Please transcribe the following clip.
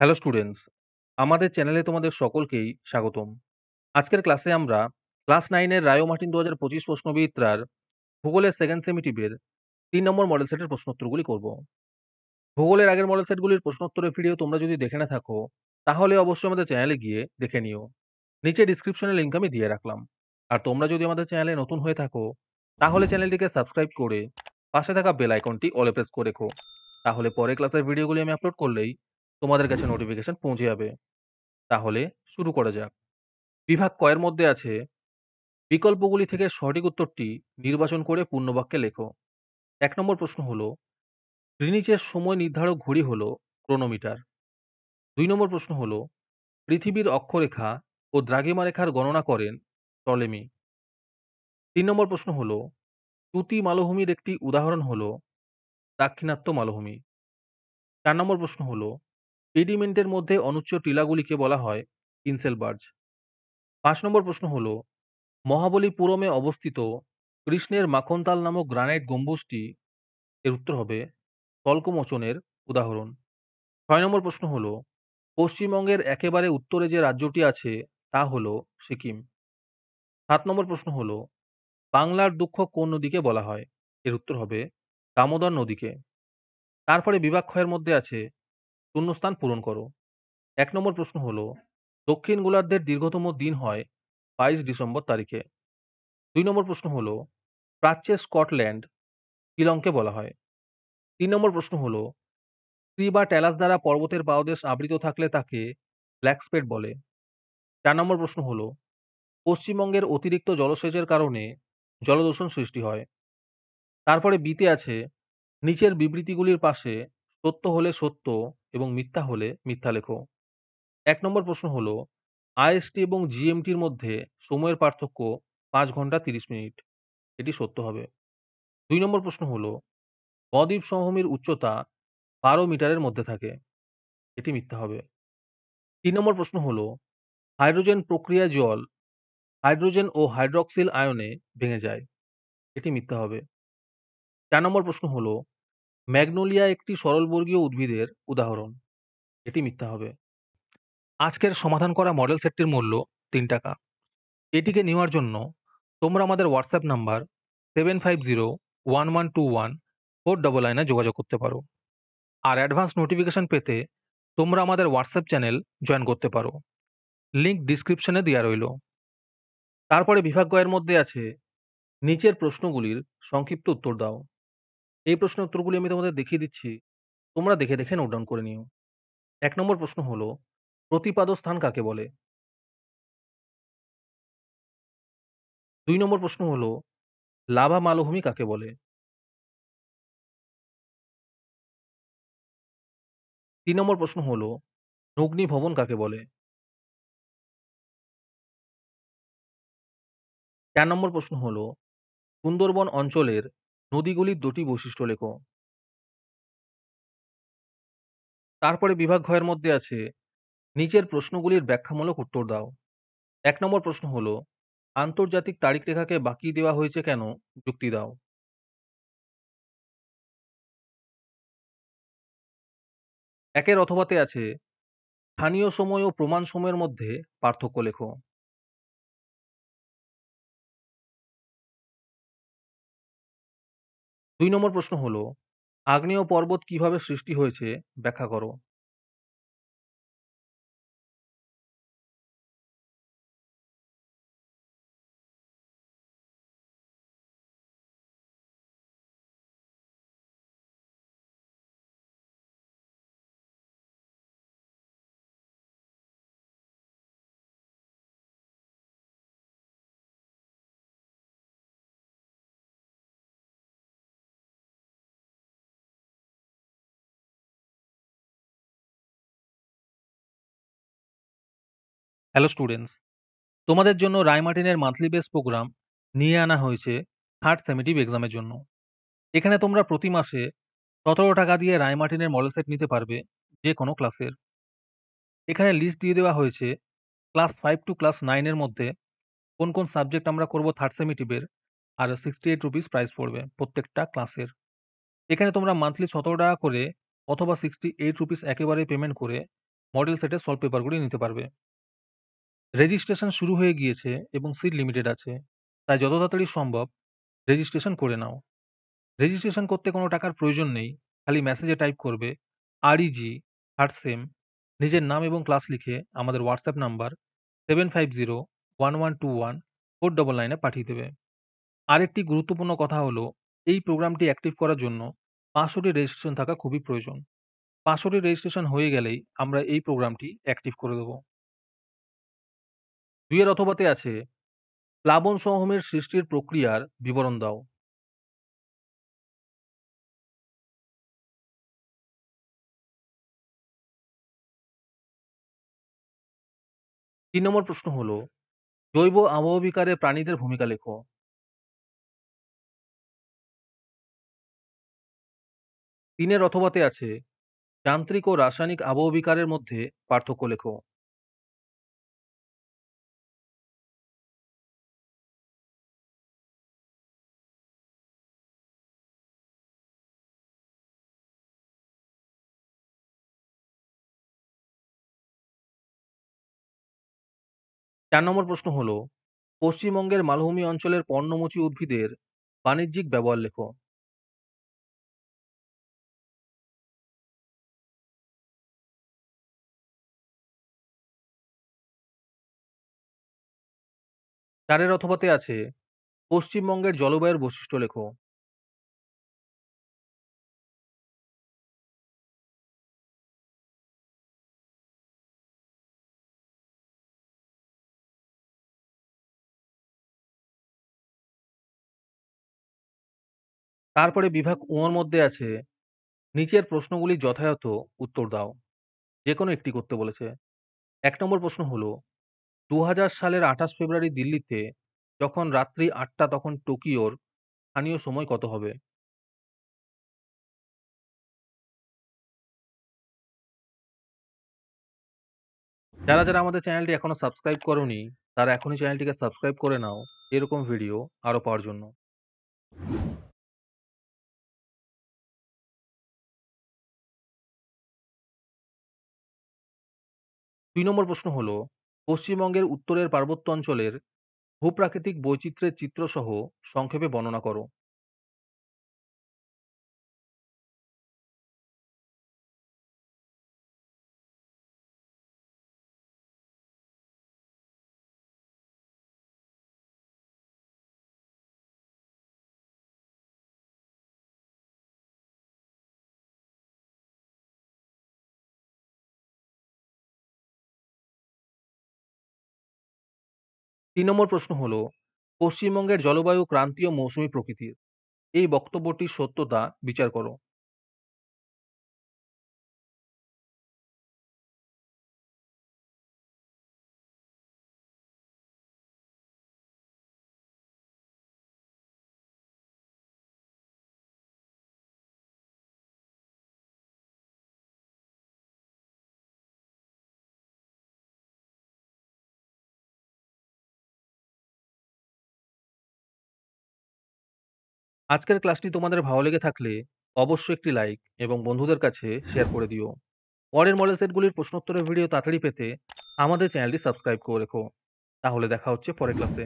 Hello students, আমাদের চ্যানেলে তোমাদের সকলকেই স্বাগতম। আজকের ক্লাসে আমরা ক্লাস 9 এর রায়ো মার্টিন ২০২৫ প্রশ্নবিচিত্রার ভূগোলের সেকেন্ড সেমিটিভের ৩ নম্বর মডেল সেটের প্রশ্নোত্তরগুলি করব। ভূগোলের আগের মডেল সেটগুলির প্রশ্নোত্তরের ভিডিও তোমরা যদি দেখে না থাকো, তাহলে অবশ্যই আমাদের চ্যানেলে গিয়ে দেখে নিও। নিচে ডিসক্রিপশনে লিংক আমি দিয়ে রাখলাম। আর তোমরা যদি আমাদের চ্যানেলে নতুন হয়ে থাকো, তাহলে চ্যানেলটিকে সাবস্ক্রাইব করে পাশে থাকা বেল আইকনটি অলে প্রেস করে রেখো। তাহলে পরের ক্লাসের ভিডিওগুলি আমি আপলোড করলেই তোমাদের কাছে নোটিফিকেশন পৌঁছে যাবে। তাহলে শুরু করা যাক। বিভাগ ক এর মধ্যে আছে বিকল্পগুলি থেকে সঠিক উত্তরটি নির্বাচন করে পূর্ণবাক্যে লেখো। ১ নম্বর প্রশ্ন হলো, গ্রিনিচের সময় নির্ধারক ঘড়ি হলো ক্রোনোমিটার। ২ নম্বর প্রশ্ন হলো, পৃথিবীর অক্ষরেখা ও দ্রাঘিমা রেখার গণনা করেন টলেমি। ৩ নম্বর প্রশ্ন হলো, তুতি মালভূমির একটি উদাহরণ হলো দাক্ষিণাত্য মালভূমি। ৪ নম্বর প্রশ্ন হলো, পেডিমেন্টের মধ্যে অনুচ্চ টিলাগুলিকে বলা হয় কিনসেলবার্জ। ৫ নম্বর প্রশ্ন হলো, মহাবলীপুরমে অবস্থিত কৃষ্ণের মাখনতাল নামক গ্রানাইট গম্বুজটি এর উত্তর হবে কল্পমোচনের উদাহরণ। ৬ নম্বর প্রশ্ন হলো, পশ্চিমবঙ্গের একেবারে উত্তরে যে রাজ্যটি আছে তা হলো সিকিম। ৭ নম্বর প্রশ্ন হলো, বাংলার দুঃখ কোন নদীকে বলা হয়? এর উত্তর হবে দামোদর নদীকে। তারপরে বিভাগ খ এর মধ্যে আছে শূন্যস্থান পূরণ করো। ১ নম্বর প্রশ্ন হলো, দক্ষিণ গোলার্ধের দীর্ঘতম দিন হয় ২২ ডিসেম্বর তারিখে। ২ নম্বর প্রশ্ন হলো, প্রাচ্যের স্কটল্যান্ড শিলংকে বলা হয়। ৩ নম্বর প্রশ্ন হলো, ট্রি বা ট্যালাস দ্বারা পর্বতের পাদদেশ আবৃত থাকলে তাকে ব্ল্যাক স্পেট বলে। ৪ নম্বর প্রশ্ন হলো, পশ্চিমবঙ্গের অতিরিক্ত জলসেচের কারণে জলদূষণ সৃষ্টি হয়। তারপরে বিতে আছে নিচের বিবৃতিগুলির পাশে সত্য হলে সত্য এবং মিথ্যা হলে মিথ্যা লেখো। ১ নম্বর প্রশ্ন হলো, আইএসটি এবং জিএমটির মধ্যে সময়ের পার্থক্য ৫ ঘন্টা ৩০ মিনিট। এটি সত্য হবে। ২ নম্বর প্রশ্ন হলো, বদ্বীপ সমভূমির উচ্চতা ১২ মিটারের মধ্যে থাকে। এটি মিথ্যা হবে। ৩ নম্বর প্রশ্ন হলো, হাইড্রোজেন প্রক্রিয়ায় জল হাইড্রোজেন ও হাইড্রক্সিল আয়নে ভেঙে যায়। এটি মিথ্যা হবে। ৪ নম্বর প্রশ্ন হলো, ম্যাগনোলিয়া একটি সরলবর্গীয় উদ্ভিদের উদাহরণ। এটি মিথ্যা হবে। আজকের সমাধান করা মডেল সেটটির মূল্য ৩ টাকা। এটিকে নেওয়ার জন্য তোমরা আমাদের হোয়াটসঅ্যাপ নাম্বার 7501121499 এ যোগাযোগ করতে পারো। আর অ্যাডভান্স নোটিফিকেশন পেতে তোমরা আমাদের হোয়াটসঅ্যাপ চ্যানেল জয়েন করতে পারো। লিংক ডিসক্রিপশনে দেওয়া রইল। তারপরে বিভাগ গ এর মধ্যে আছে নিচের প্রশ্নগুলির সংক্ষিপ্ত উত্তর দাও। এই প্রশ্নের উত্তরগুলি আমি তোমাদের দেখিয়ে দিচ্ছি। তোমরা দেখে দেখে নোট ডাউন করে নিও। ১ নম্বর প্রশ্ন হলো, প্রতিপাদ্য স্থান কাকে বলে? ২ নম্বর প্রশ্ন হলো, লাভা মালভূমি কাকে বলে? ৩ নম্বর প্রশ্ন হলো, নগ্নি ভবন কাকে বলে? ৪ নম্বর প্রশ্ন হলো, সুন্দরবন অঞ্চলের নদীগুলির ২টি বৈশিষ্ট্য লেখো। তারপরে বিভাগ ঘ এর মধ্যে আছে নিচের প্রশ্নগুলির ব্যাখ্যামূলক উত্তর দাও। ১ নম্বর প্রশ্ন হলো, আন্তর্জাতিক তারিখ রেখাকে বাঁকিয়ে দেওয়া হয়েছে কেন? যুক্তি দাও। একের অথবাতে আছে স্থানীয় সময় ও প্রমাণ সময়ের মধ্যে পার্থক্য লেখো। ২ নম্বর প্রশ্ন হলো, আগ্নেয় পর্বত কিভাবে সৃষ্টি হয়েছে ব্যাখ্যা করো। 'হ্যালো স্টুডেন্টস, তোমাদের জন্য রায়মার্টিনের মান্থলি বেস প্রোগ্রাম নিয়ে আনা হয়েছে থার্ড সেমেটিভ এক্সামের জন্য। এখানে তোমরা প্রতি মাসে ১৭ টাকা দিয়ে রায়মার্টিনের মডেল সেট নিতে পারবে যে কোনো ক্লাসের। এখানে লিস্ট দিয়ে দেওয়া হয়েছে ক্লাস 5 টু ক্লাস 9 এর মধ্যে কোন কোন সাবজেক্ট আমরা করব থার্ড সেমেটিভের, আর 68 রুপিস প্রাইস পড়বে প্রত্যেকটা ক্লাসের। এখানে তোমরা মান্থলি ১৭ টাকা করে অথবা 68 রুপিস একেবারে পেমেন্ট করে মডেল সেটের সলভ পেপারগুলি নিতে পারবে। রেজিস্ট্রেশন শুরু হয়ে গিয়েছে এবং সিট লিমিটেড আছে। তাই যত তাড়াতাড়ি সম্ভব রেজিস্ট্রেশন করে নাও। রেজিস্ট্রেশন করতে কোনো টাকার প্রয়োজন নেই। খালি মেসেজে টাইপ করবে REG, থার্ড সেম, নিজের নাম এবং ক্লাস লিখে আমাদের হোয়াটসঅ্যাপ নাম্বার 7501121499 এ পাঠিয়ে দেবে। আরেকটি গুরুত্বপূর্ণ কথা হলো, এই প্রোগ্রামটি অ্যাক্টিভ করার জন্য 500 টি রেজিস্ট্রেশন থাকা খুবই প্রয়োজন। 500 টি রেজিস্ট্রেশন হয়ে গেলেই আমরা এই প্রোগ্রামটি অ্যাক্টিভ করে দেব। 2 এর অথবাতে আছে প্লাবন সমভূমির সৃষ্টির প্রক্রিয়ার বিবরণ দাও। 3 নম্বর প্রশ্ন হলো জৈব আবহবিকারে প্রাণীদের ভূমিকা লেখো। 3 এর অথবাতে আছে যান্ত্রিক ও রাসায়নিক আবহবিকারের মধ্যে পার্থক্য লেখো। 4 নম্বর প্রশ্ন হলো পশ্চিমবঙ্গের মালভূমি অঞ্চলের পর্ণমোচী উদ্ভিদের বাণিজ্যিক ব্যবহার লেখো। 4 এর অথবাতে আছে পশ্চিমবঙ্গের জলবায়ুর বৈশিষ্ট্য লেখো। 'তারপরে বিভাগ ঙ এর মধ্যে আছে নিচের প্রশ্নগুলি যথাযথ উত্তর দাও। যেকোনো একটি করতে বলেছে। ১ নম্বর প্রশ্ন হলো ২০০০ সালের ২৮ ফেব্রুয়ারি দিল্লিতে যখন রাত্রি ৮টা তখন টোকিওর স্থানীয় সময় কত হবে? যারা আমাদের চ্যানেলটি এখনো সাবস্ক্রাইব করোনি, তারা এখনই চ্যানেলটিকে সাবস্ক্রাইব করে নাও এরকম ভিডিও আরো পাওয়ার জন্য। ২ নম্বর প্রশ্ন হলো পশ্চিমবঙ্গের উত্তরের পার্বত্য অঞ্চলের ভূপ্রাকৃতিক বৈচিত্র্যের চিত্রসহ সংক্ষেপে বর্ণনা করো। ৩ নম্বর প্রশ্ন হলো পশ্চিমবঙ্গের জলবায়ু ক্রান্তীয় মৌসুমী প্রকৃতির। এই বক্তব্যটির সত্যতা বিচার করো। 'আজকের ক্লাসটি তোমাদের ভালো লেগে থাকলে অবশ্যই একটি লাইক এবং বন্ধুদের কাছে শেয়ার করে দিও। পরের মডেল সেটগুলির প্রশ্নোত্তরের ভিডিও তাড়াতাড়ি পেতে আমাদের চ্যানেলটি সাবস্ক্রাইব করে রেখো। তাহলে দেখা হচ্ছে পরের ক্লাসে।